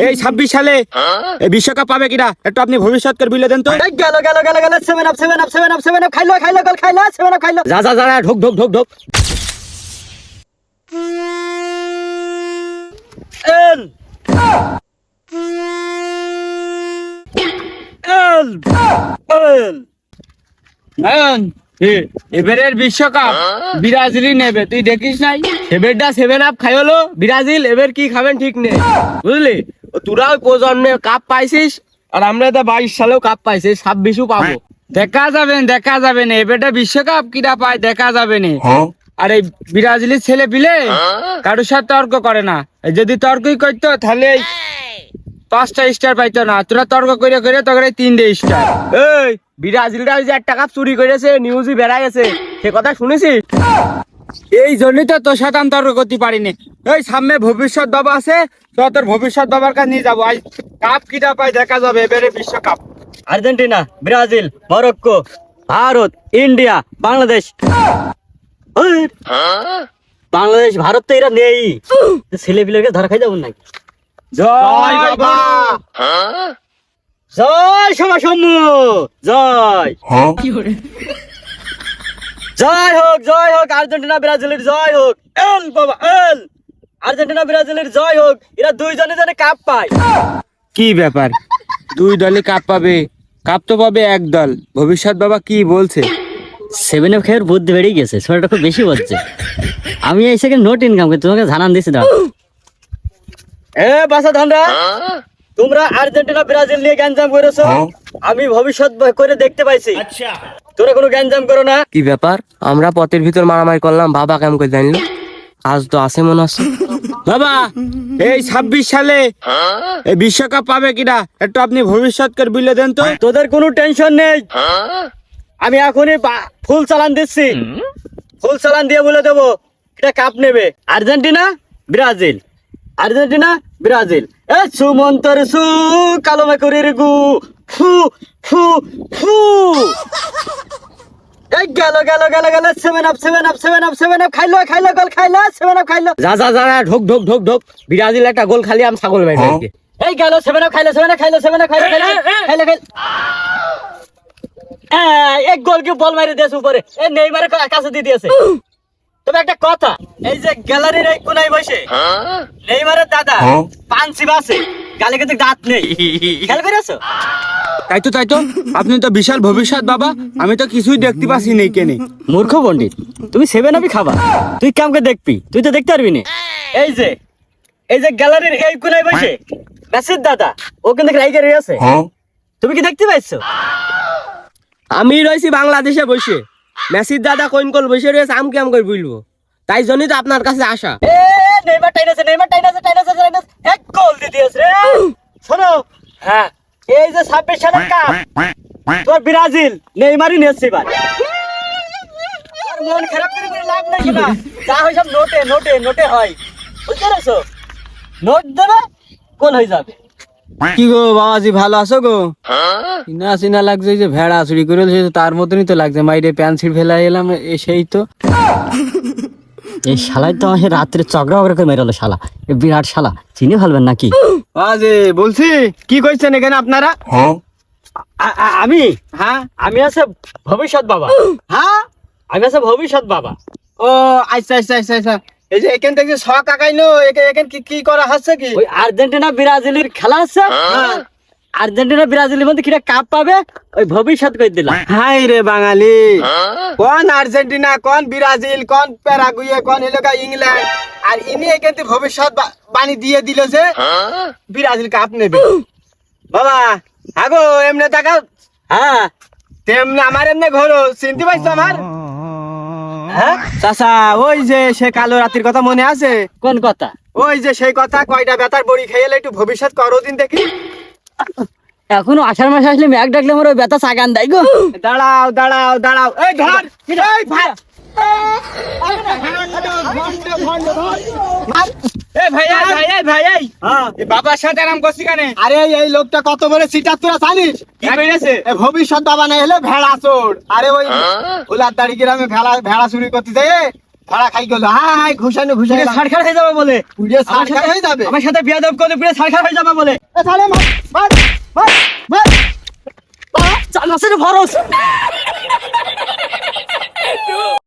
এই 26 সালে এই বিশ্বকাপ পাবে কিনা একটু আপনি ভবিষ্যৎ করে বলে দেন তো। গেল গেল গেল গেল 7 আপ 7 আপ 7 আপ 7 আপ খাইলো খাইলো গোল খাইলো 7 আপ খাইলো। যা যা যা ঢোক ঢোক ঢোক ঢোক। এল এল এল নয়ন এবারের বিশ্বকাপ ব্রাজিলই নেবে, তুই দেখিস নাই এবারটা 7 আপ খাই হলো ব্রাজিল, এবার কি খাবেন ঠিক নেই বুঝলি। তোরাও প্রজন্মে কাপ পাইছিস আর আমরা তো 22 সালেও কাপ পাইছি, 26ও পাবো। দেখা যাবে না এবারটা বিশ্বকাপ কিরা পায় দেখা যাবে না। আর এই ব্রাজিলের ছেলে পিলে কারোর সাথে তর্ক করে না, যদি তর্কই করতো তাহলে 5টা স্টার পাইতো না। তোরা তর্ক করে করে তোকে 3টে স্টার। এই ব্রাজিলরা যে 1 টাকা চুরি করেছে নিউজে বেড়াই আছে, সে কথা শুনেছিস? এই জন্যই তো তোর সাথে আমি তর্ক করতে পারিনি। এই সামনে ভবিষ্যৎ বাবা আছে, তো তোর ভবিষ্যৎ বাবার কাছে নিয়ে যাবো। আজ কাপ কিটা পাই দেখা যাবে এবারে বিশ্বকাপ। Argentina, Brazil, Morocco, Bharat, India, Bangladesh. ওই, বাংলাদেশ ভারত তো এরা নেই, ছেলে পিলেকে ধরা খাই যাবো নাকি? জয় বাবা, জয় সভা সম্মু, জয় জয় হোক আর্জেন্টিনা ব্রাজিলের জয় হোক। এল বাবা এল, আর্জেন্টিনা ব্রাজিলের জয় হোক। এরা দুইজনে জানে কাপ পায়। কি ব্যাপার, 2 দলই কাপ পাবে? কাপ তো পাবে 1 দল। ভবিষ্যৎ বাবা কি বলছে? 7 আপ খেয়ে বুদ্ধি বেড়ে গেছে, ছোটটা খুব বেশি বলছে। আমি এই সেকেন্ড নোট ইনকাম করি, তোমাকে জানান দিছি। দাও এ বাসা ধানরা, তোমরা আর্জেন্টিনা ব্রাজিল নিয়ে গ্যাঞ্জাম করেছো, আমি ভবিষ্যৎ করে দেখতে পাইছি। তোরা কোনো গ্যাঞ্জাম করো না। কি ব্যাপার, আমরা পথের ভিতর মারামারি করলাম, বাবা কেমন করে জানলো? আজ তো আছে মনে আছে। বাবা এই 26 সালে এই বিশ্বকাপ পাবে কিনা একটু আপনি ভবিষ্যৎ করে বলে দেন তো। তোদের কোনো টেনশন নেই, আমি এখনই ফুল চালান দিচ্ছি। ফুল চালান দিয়ে বলে দেবো এটা কাপ নেবে আর্জেন্টিনা ব্রাজিল, আর্জেন্টিনা ব্রাজিল। এ সুমন্তর সু কালো মেকুরির গু ফু ফু ফু। এই গেল গেল গেল গেল 7 আপ 7 আপ 7 আপ 7 আপ খাইলো খাইলো গোল খাইলো 7 আপ খাইলো। যা যা যা ঢোক ঢোক ঢোক ঢোক। ব্রাজিল একটা গোল খালি আমি ছাগল ভাই। এই গেল 7 আপ খাইলো 7 আপ খাইলো 7 আপ খাইলো খাইলো খাইলো খাইলো। এক গোল কি বল মারি দিয়েছে উপরে, এই নেইমারের কাছে দিয়ে দিয়েছে। তবে একটা কথা, এই যে গ্যালারির এই কোনায় বসে নেইমারের দাদা পাঞ্চি বাসে গালে কিন্তু দাঁত নেই, খেয়াল করেছো? তাই তো আপনি তো বিশাল ভবিষ্যৎ বাবা, আমি তো কিছুই দেখতে পাচ্ছি নেই কেনে। মূর্খ পণ্ডিত, তুমি 7 আপই খাবা, তুই কেমন দেখবি? তুই তো দেখতে পারবি না। এই যে গ্যালারির এই কোনায় বসে মেসির দাদা, ও কিন্তু রাইগে রয়েছে, তুমি কি দেখতে পাইছো? আমি রয়েছি বাংলাদেশে বসে, মেসির দাদা কোন কোন বসে রয়েছে আমি কেমন করে বলবো? তাই জন্যই তো আপনার কাছে আসা। নেইমার টাইনাছে এক গোল দিয়ে দিয়েছে রে। শোনো, হ্যাঁ এই যে 26 সালের কাপ তোর ব্রাজিল নেইমারই নিয়েছে এবার। আর মন খারাপ করে লাভ নাই না, যা হয় সব নোটে নোটে নোটে হয়, বুঝতে পেরেছো? নোট দেবে গোল হয়ে যাবে। কি গো বাবাজি, ভালো আছো গো? চিনা চিনা লাগছে, যে ভেড়া চুরি করে তার মতনই তো লাগছে। মাইরে প্যান্ট ছিঁড় ফেলা এলাম, সেই তো। এই শালাই তো আমাকে রাত্রে চগড়া করে মেরলো শালা, বিরাট শালা, চিনি ফেলবেন নাকি? বলছি কি কইছেন এখানে আপনারা? আমি হ্যাঁ আমি আছে ভবিষ্যৎ বাবা। হ্যাঁ আমি আছে ভবিষ্যৎ বাবা। ও আচ্ছা আচ্ছা আচ্ছা আচ্ছা। এই যে এখান থেকে শখ আঁকাইলো, এখান কি করা হচ্ছে কি? ওই আর্জেন্টিনা ব্রাজিলের খেলা আছে, আর্জেন্টিনা ব্রাজিলের মধ্যে কিটা কাপ পাবে, ওই ভবিষ্যৎ করে দিলাম। হাই রে বাঙালি, কোন আর্জেন্টিনা, কোন ব্রাজিল, কোন প্যারাগুয়ে, কোন এলাকা ইংল্যান্ড, আর ইনি এখান থেকে ভবিষ্যৎ বাণী দিয়ে দিল যে ব্রাজিল কাপ নেবে। বাবা আগো এমনি টাকা, হ্যাঁ তেমনি আমার এমনি ঘোরো, চিনতে পারছো আমার? হ্যাঁ চাচা ওই যে সে কালো রাতের কথা মনে আছে? কোন কথা? ওই যে সেই কথা, কয়টা বেতার বড়ি খেয়ে একটু ভবিষ্যৎ করো দিন দেখি। এখনো 18 মাস আসলে মেঘ ডাকলে আমার ওই ব্যথা সাগান দেয় গো। দাঁড়াও দাঁড়াও দাঁড়াও, এই ধর এই ভাই, বাবার সাথে আরাম করছি কেন? আরে এই লোকটা কত বড় সিটার তোরা জানিস? কি কইরেছে? ভবিষ্যৎ বাবা না হলে ভেড়া চোর। আরে ওই উলারদাড়ি গ্রামে ভেড়া চুরি করতে যায়, ভাড়া খাই গেল হাই ঘুষানো পুরে সারখার হয়ে যাবে বলে পুরে সারখার হয়ে যাবে আমার সাথে বিয়াদব করলে পুরে সারখার হয়ে যাবে বলে এ তাহলে মার মার মার মার চালাসের ভরস